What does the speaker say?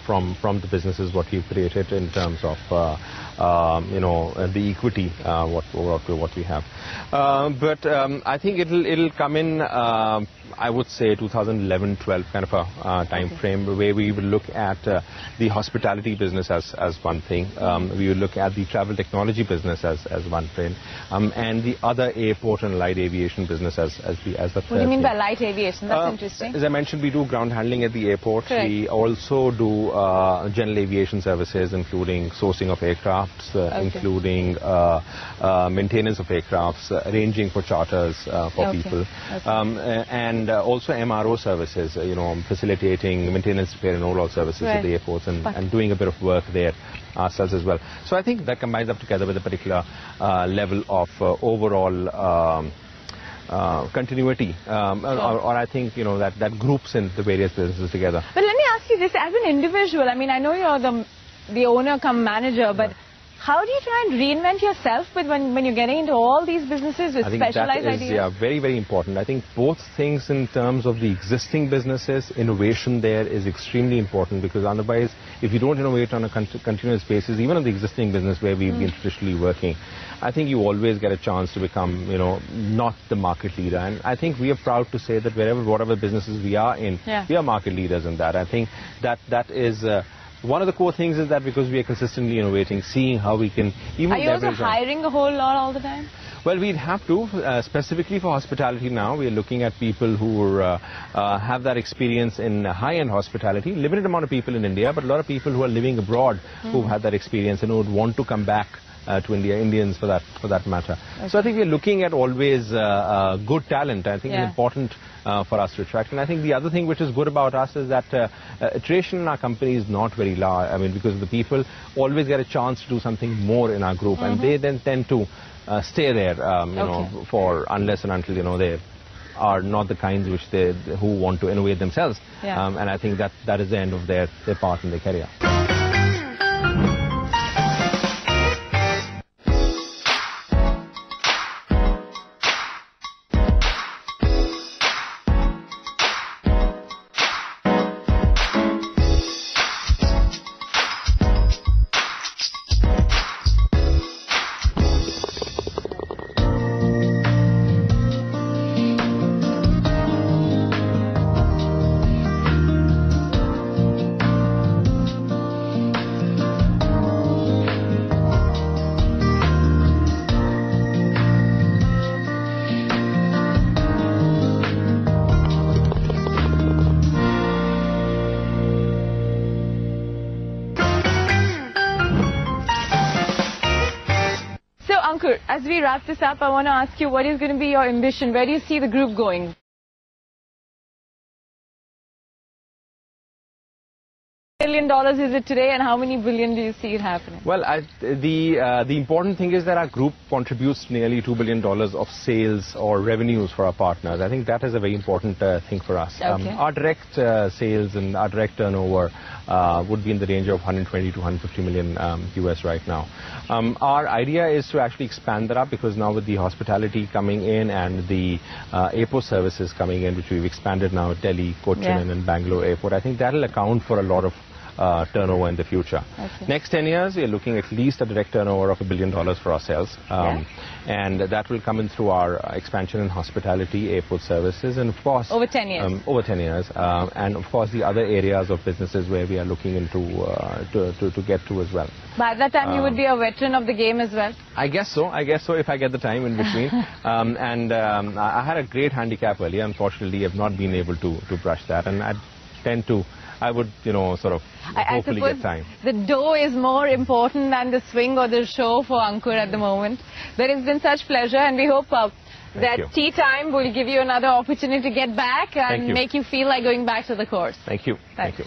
from the businesses what we've created in terms of the equity what we have. But I think it'll come in I would say 2011-12 kind of a time frame where we will look at the hospitality business as one thing. We will look at the travel technology business as one thing, and the other airport and light aviation business as the third. What do you mean by light aviation? That's interesting. As I mentioned, we do ground handling at the airport. Correct. We also do general aviation services, including sourcing of aircrafts, including maintenance of aircrafts, arranging for charters for people, and also MRO services, facilitating maintenance, repair and overall services at the airports, and doing a bit of work there ourselves as well. So I think that combines up together with a particular level of overall continuity, or I think that groups in the various businesses together. But let me ask you this: as an individual, I mean, I know you're the owner come manager, but how do you try and reinvent yourself when you're getting into all these businesses with specialized ideas? Yeah, very, very important. I think both things in terms of the existing businesses, innovation there is extremely important, because otherwise, if you don't innovate on a continuous basis, even on the existing business where we've been traditionally working, I think you always get a chance to become, not the market leader. And I think we are proud to say that whatever businesses we are in, we are market leaders in that. I think that is... one of the core things is that because we are consistently innovating, seeing how we can even leverage... Are you also hiring a whole lot all the time? Well, we'd have to, specifically for hospitality now. We are looking at people who have that experience in high-end hospitality. Limited amount of people in India, but a lot of people who are living abroad who've had that experience and who would want to come back to India, Indians for that matter. So I think we're looking at always good talent. I think it's important for us to attract. And I think the other thing which is good about us is that attrition in our company is not very large. I mean, because the people always get a chance to do something more in our group, and they then tend to stay there, for unless and until they are not the kinds who want to innovate themselves. And I think that is the end of their part in their career. Ankur, as we wrap this up, I want to ask you, what is going to be your ambition? Where do you see the group going? $1 billion is it today, and how many billion do you see it happening? Well, the important thing is that our group contributes nearly $2 billion of sales or revenues for our partners. I think that is a very important thing for us. Our direct sales and our direct turnover would be in the range of 120 to 150 million US right now. Our idea is to actually expand that up, because now with the hospitality coming in and the airport services coming in, which we've expanded now at Delhi, Cochin and Bangalore airport, I think that will account for a lot of turnover in the future. Next 10 years, we are looking at least a direct turnover of $1 billion for ourselves. And that will come in through our expansion in hospitality, airport services, and of course... Over 10 years. Over 10 years. And of course the other areas of businesses where we are looking into to get to as well. By that time you would be a veteran of the game as well? I guess so, if I get the time in between. I had a great handicap earlier. Unfortunately, I've not been able to brush that, and I would, sort of hopefully get time. The dough is more important than the swing or the show for Ankur at the moment. But it's been such pleasure, and we hope that tea time will give you another opportunity to get back and make you feel like going back to the course. Thank you. Thank you.